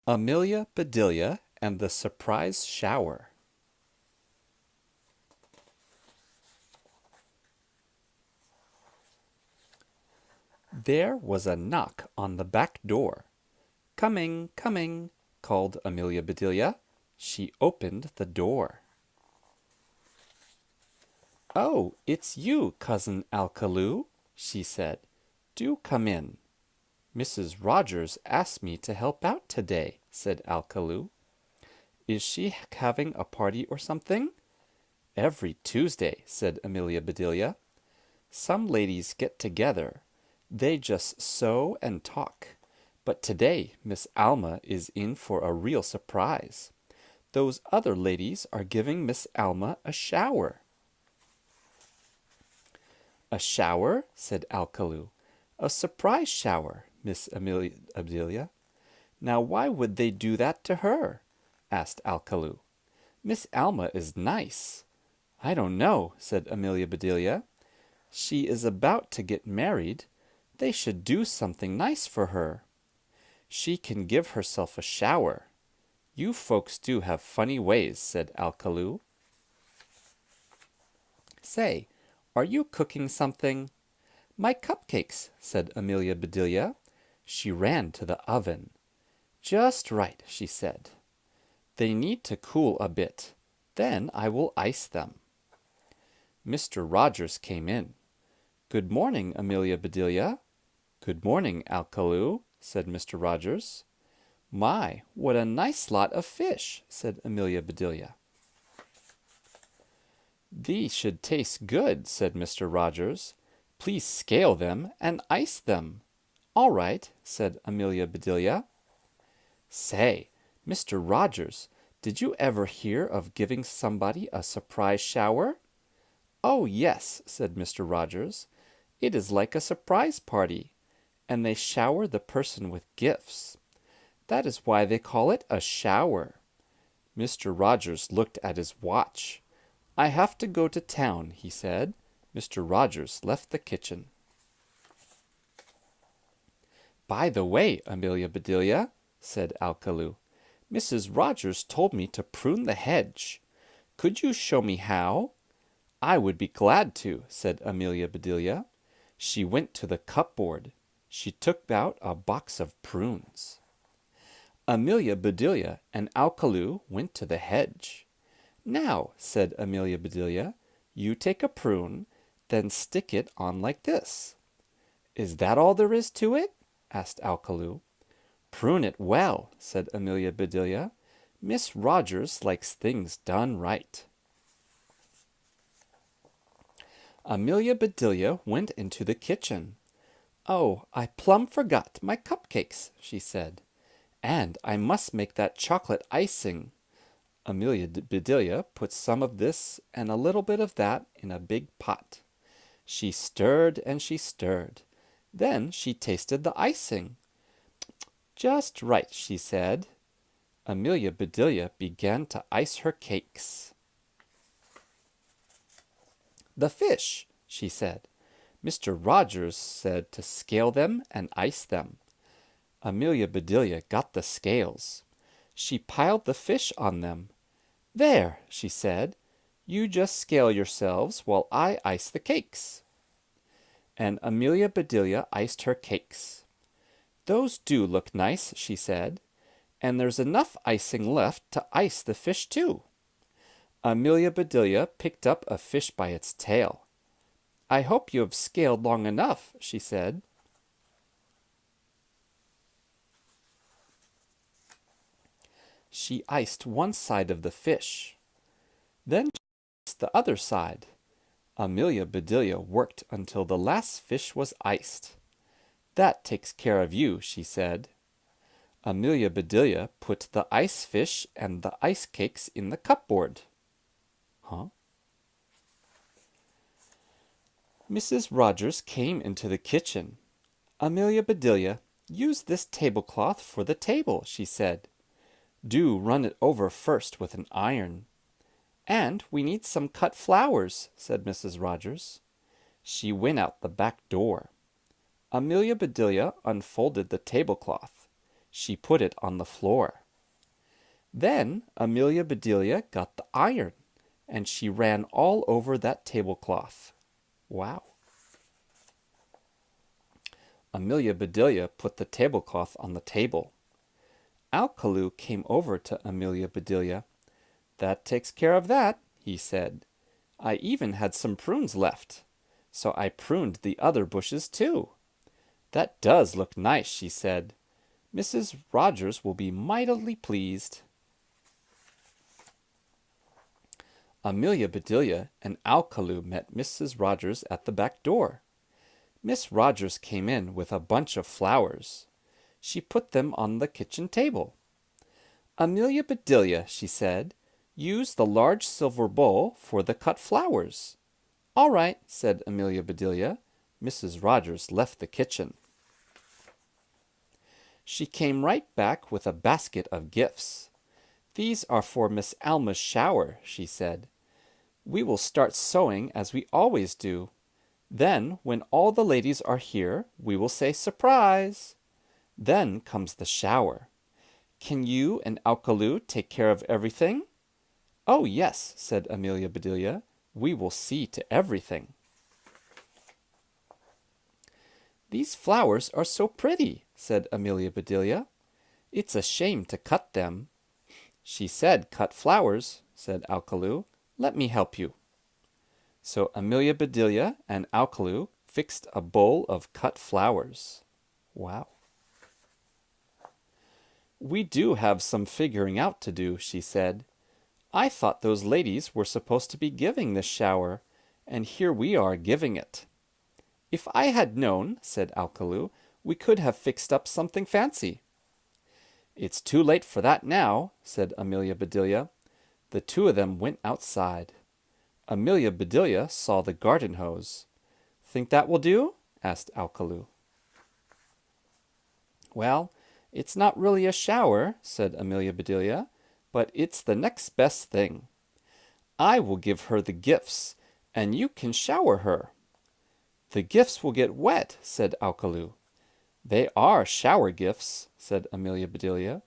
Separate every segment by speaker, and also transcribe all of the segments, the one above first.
Speaker 1: Amelia Bedelia and the Surprise Shower. There was a knock on the back door. "Coming, coming," called Amelia Bedelia. She opened the door. "Oh, it's you, Cousin Alcaloo," she said. "Do come in." "Mrs. Rogers asked me to help out today," said Alcaloo. "Is she having a party or something?" "Every Tuesday," said Amelia Bedelia. "Some ladies get together. They just sew and talk. But today Miss Alma is in for a real surprise. Those other ladies are giving Miss Alma a shower." "A shower?" said Alcaloo. "A surprise shower, Miss Amelia Bedelia." "Now why would they do that to her?" asked Alcaloo. "Miss Alma is nice." "I don't know," said Amelia Bedelia. "She is about to get married. They should do something nice for her." "She can give herself a shower." "You folks do have funny ways," said Alcaloo. "Say, are you cooking something?" "My cupcakes," said Amelia Bedelia. She ran to the oven. "Just right," she said. "They need to cool a bit. Then I will ice them." Mr. Rogers came in. "Good morning, Amelia Bedelia." "Good morning, Alcaloo," said Mr. Rogers. "My, what a nice lot of fish," said Amelia Bedelia. "These should taste good," said Mr. Rogers. "Please scale them and ice them." "All right," said Amelia Bedelia. "Say, Mr. Rogers, did you ever hear of giving somebody a surprise shower?" "Oh, yes," said Mr. Rogers. "It is like a surprise party, and they shower the person with gifts. That is why they call it a shower." Mr. Rogers looked at his watch. "I have to go to town," he said. Mr. Rogers left the kitchen. "By the way, Amelia Bedelia," said Alcaloo, "Mrs. Rogers told me to prune the hedge. Could you show me how?" "I would be glad to," said Amelia Bedelia. She went to the cupboard. She took out a box of prunes. Amelia Bedelia and Alcaloo went to the hedge. "Now," said Amelia Bedelia, "you take a prune, then stick it on like this." "Is that all there is to it?" asked Alcaloo. "Prune it well," said Amelia Bedelia. "Miss Rogers likes things done right." Amelia Bedelia went into the kitchen. "Oh, I plumb forgot my cupcakes," she said. "And I must make that chocolate icing." Amelia Bedelia put some of this and a little bit of that in a big pot. She stirred and she stirred. Then she tasted the icing. "Just right," she said. Amelia Bedelia began to ice her cakes. "The fish," she said. Mr. Rogers said to scale them and ice them. Amelia Bedelia got the scales. She piled the fish on them. "There," she said, "you just scale yourselves while I ice the cakes." And Amelia Bedelia iced her cakes. "Those do look nice," she said, "and there's enough icing left to ice the fish too." Amelia Bedelia picked up a fish by its tail. "I hope you have scaled long enough," she said. She iced one side of the fish. Then she iced the other side. Amelia Bedelia worked until the last fish was iced. "That takes care of you," she said. Amelia Bedelia put the ice fish and the ice cakes in the cupboard. Mrs. Rogers came into the kitchen. "Amelia Bedelia, use this tablecloth for the table," she said. "Do run it over first with an iron." "And we need some cut flowers," said Mrs. Rogers. She went out the back door. Amelia Bedelia unfolded the tablecloth. She put it on the floor. Then Amelia Bedelia got the iron, and she ran all over that tablecloth. Wow. Amelia Bedelia put the tablecloth on the table. Alkaloo came over to Amelia Bedelia. "That takes care of that," he said. "I even had some prunes left, so I pruned the other bushes too." "That does look nice," she said. "Mrs. Rogers will be mightily pleased." Amelia Bedelia and Alkaloo met Mrs. Rogers at the back door. Miss Rogers came in with a bunch of flowers. She put them on the kitchen table. "Amelia Bedelia," she said, "use the large silver bowl for the cut flowers." "All right," said Amelia Bedelia. Mrs. Rogers left the kitchen. She came right back with a basket of gifts. "These are for Miss Alma's shower," she said. "We will start sewing as we always do. Then, when all the ladies are here, we will say surprise. Then comes the shower. Can you and Alkaloo take care of everything?" "Oh, yes," said Amelia Bedelia. "We will see to everything." "These flowers are so pretty," said Amelia Bedelia. "It's a shame to cut them." "She said cut flowers," said Alkaloo. "Let me help you." So Amelia Bedelia and Alkaloo fixed a bowl of cut flowers. Wow. "We do have some figuring out to do," she said. "I thought those ladies were supposed to be giving this shower, and here we are giving it." "If I had known," said Alkaloo, "we could have fixed up something fancy." "It's too late for that now," said Amelia Bedelia. The two of them went outside. Amelia Bedelia saw the garden hose. "Think that will do?" asked Alkaloo. "Well, it's not really a shower," said Amelia Bedelia, "but it's the next best thing. I will give her the gifts, and you can shower her." "The gifts will get wet," said Alkaloo. "They are shower gifts," said Amelia Bedelia.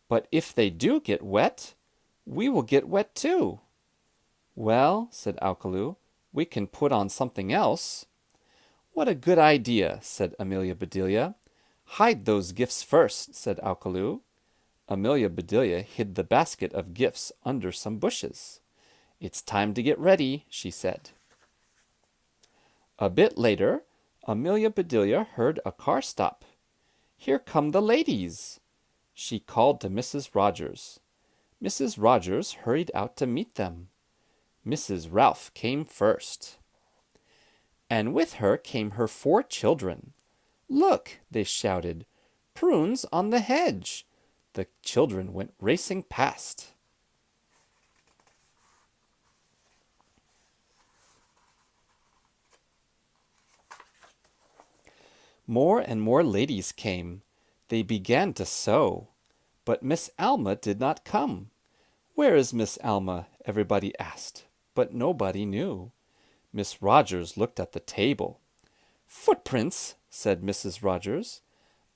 Speaker 1: "But if they do get wet, we will get wet too." "Well," said Alkaloo, "we can put on something else." "What a good idea," said Amelia Bedelia. "Hide those gifts first," said Alkaloo. Amelia Bedelia hid the basket of gifts under some bushes. "It's time to get ready," she said. A bit later, Amelia Bedelia heard a car stop. "Here come the ladies." She called to Mrs. Rogers. Mrs. Rogers hurried out to meet them. Mrs. Ralph came first. And with her came her 4 children. "Look," they shouted, "prunes on the hedge." The children went racing past. More and more ladies came. They began to sew. But Miss Alma did not come. "Where is Miss Alma?" everybody asked, but nobody knew. Miss Rogers looked at the table. "Footprints," said Mrs. Rogers.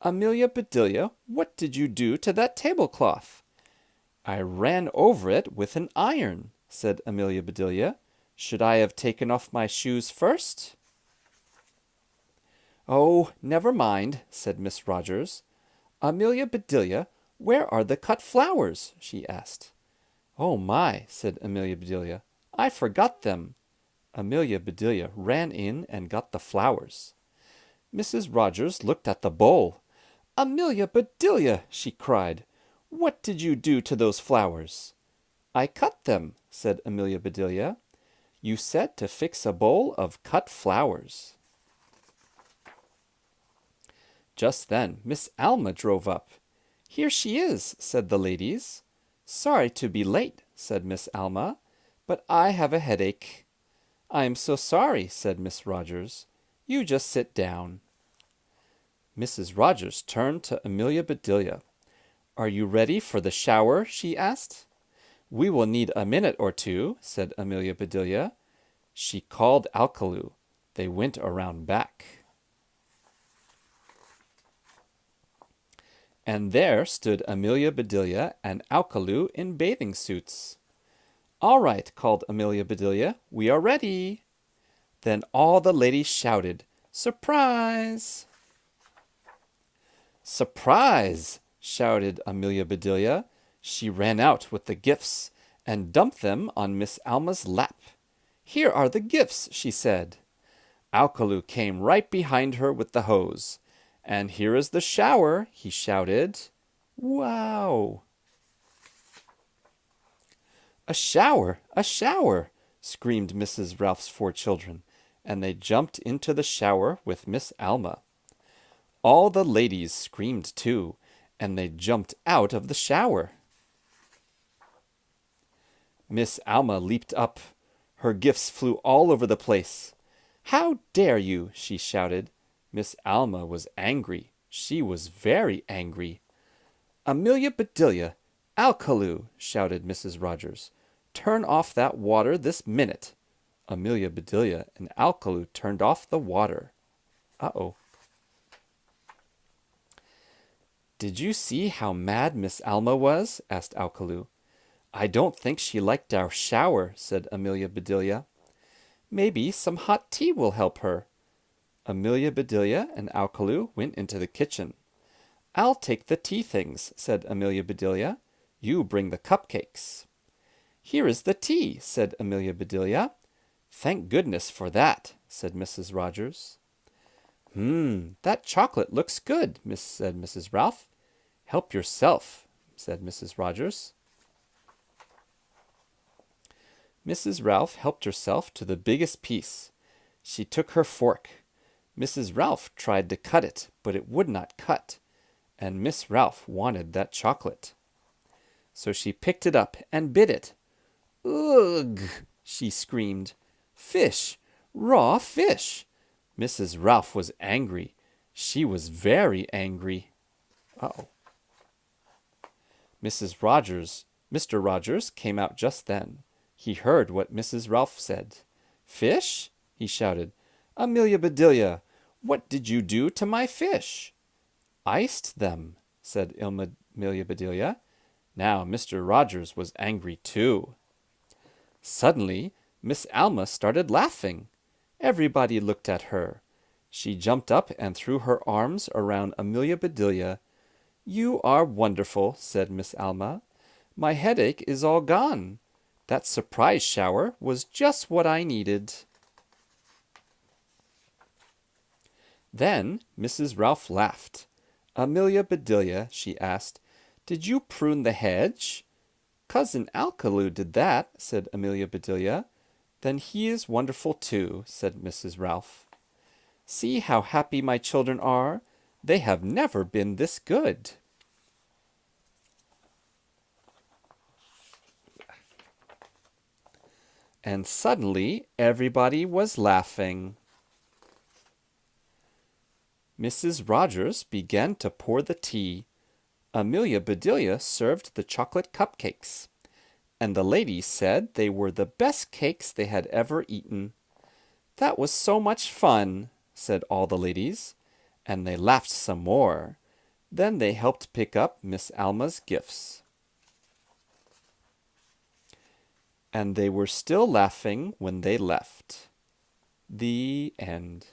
Speaker 1: "Amelia Bedelia, what did you do to that tablecloth?" "I ran over it with an iron," said Amelia Bedelia. "Should I have taken off my shoes first?" "Oh, never mind," said Miss Rogers. "Amelia Bedelia, where are the cut flowers?" she asked. "Oh my," said Amelia Bedelia, "I forgot them." Amelia Bedelia ran in and got the flowers. Mrs. Rogers looked at the bowl. "Amelia Bedelia," she cried, "what did you do to those flowers?" "I cut them," said Amelia Bedelia. "You said to fix a bowl of cut flowers." Just then Miss Alma drove up. "Here she is," said the ladies. "Sorry to be late," said Miss Alma, "but I have a headache." "I am so sorry," said Miss Rogers. "You just sit down." Mrs. Rogers turned to Amelia Bedelia. "Are you ready for the shower?" she asked. "We will need a minute or two," said Amelia Bedelia. She called Alkaloo. They went around back. And there stood Amelia Bedelia and Alkaloo in bathing suits. "All right," called Amelia Bedelia, "we are ready." Then all the ladies shouted, "Surprise!" "Surprise!" shouted Amelia Bedelia. She ran out with the gifts and dumped them on Miss Alma's lap. "Here are the gifts," she said. Alkaloo came right behind her with the hose. "And here is the shower," he shouted. "Wow!" "A shower! A shower!" screamed Mrs. Ralph's 4 children, and they jumped into the shower with Miss Alma. All the ladies screamed too, and they jumped out of the shower. Miss Alma leaped up. Her gifts flew all over the place. "How dare you!" she shouted. Miss Alma was angry. She was very angry. "Amelia Bedelia, Alkaloo," shouted Mrs. Rogers, "turn off that water this minute." Amelia Bedelia and Alkaloo turned off the water. Uh-oh. "Did you see how mad Miss Alma was?" asked Alkaloo. "I don't think she liked our shower," said Amelia Bedelia. "Maybe some hot tea will help her." Amelia Bedelia and Alkaloo went into the kitchen. "I'll take the tea things," said Amelia Bedelia. "You bring the cupcakes." "Here is the tea," said Amelia Bedelia. "Thank goodness for that," said Mrs. Rogers. That chocolate looks good," said Mrs. Ralph. "Help yourself," said Mrs. Rogers. Mrs. Ralph helped herself to the biggest piece. She took her fork. Mrs. Ralph tried to cut it, but it would not cut, and Miss Ralph wanted that chocolate. So she picked it up and bit it. "Ugh!" she screamed. "Fish! Raw fish!" Mrs. Ralph was angry. She was very angry. Uh-oh. Mr. Rogers came out just then. He heard what Mrs. Ralph said. "Fish?" he shouted. "Amelia Bedelia, what did you do to my fish?" "Iced them," said Amelia Bedelia. Now Mr. Rogers was angry too. Suddenly, Miss Alma started laughing. Everybody looked at her. She jumped up and threw her arms around Amelia Bedelia. "You are wonderful," said Miss Alma. "My headache is all gone. That surprise shower was just what I needed." Then Mrs. Ralph laughed. "Amelia Bedelia," she asked, "did you prune the hedge?" "Cousin Alkaloo did that," said Amelia Bedelia. "Then he is wonderful too," said Mrs. Ralph. "See how happy my children are. They have never been this good." And suddenly everybody was laughing. Mrs. Rogers began to pour the tea. Amelia Bedelia served the chocolate cupcakes, and the ladies said they were the best cakes they had ever eaten. "That was so much fun," said all the ladies, and they laughed some more. Then they helped pick up Miss Alma's gifts. And they were still laughing when they left. The end.